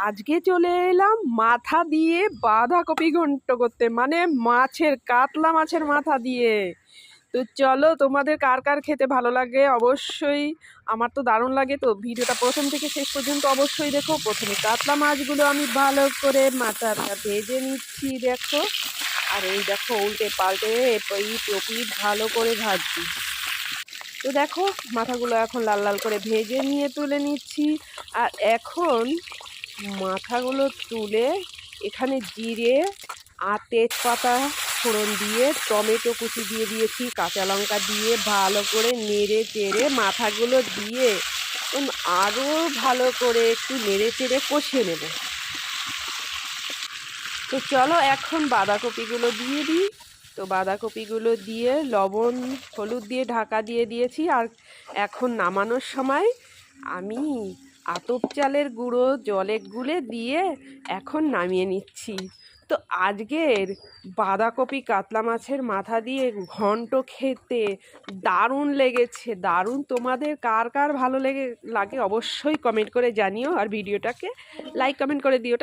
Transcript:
আজকে চলে এলাম মাথা দিয়ে বাঁধাকপি ঘন্ট করতে, মানে কাতলা মাছের মাথা দিয়ে। তো চলো, তোমাদের কার কার খেতে ভালো লাগে অবশ্যই, আমার তো দারুণ লাগে। তো ভিডিওটা প্রথম থেকে শেষ পর্যন্ত অবশ্যই দেখো। প্রথমে কাতলা মাছগুলো আমি ভালো করে মাথাটা ভেজে নিচ্ছি, দেখো। আর এই দেখো, উল্টে পাল্টে এই টপি ভালো করে ভাজছি। তো দেখো, মাথাগুলো এখন লাল লাল করে ভেজে নিয়ে তুলে নিচ্ছি। আর এখন মাথাগুলো তুলে এখানে জিরে আর তেজপাতা ফোড়ন দিয়ে টমেটো কুচি দিয়ে দিয়েছি, কাঁচা লঙ্কা দিয়ে ভালো করে নেড়ে চেড়ে মাথাগুলো দিয়ে আরও ভালো করে একটু নেড়ে চেড়ে কষিয়ে নেব। তো চলো এখন বাঁধাকপিগুলো দিয়ে দিই। তো বাঁধাকপিগুলো দিয়ে লবণ হলুদ দিয়ে ঢাকা দিয়ে দিয়েছি। আর এখন নামানোর সময় আমি আতপ চালের গুঁড়ো জলে গুলে দিয়ে এখন নামিয়ে নিচ্ছি। তো আজকের বাঁধাকপি কাতলা মাছের মাথা দিয়ে ঘন্ট খেতে দারুণ লেগেছে, দারুণ। তোমাদের কার কার ভালো লাগে অবশ্যই কমেন্ট করে জানিও, আর ভিডিওটাকে লাইক কমেন্ট করে দিও।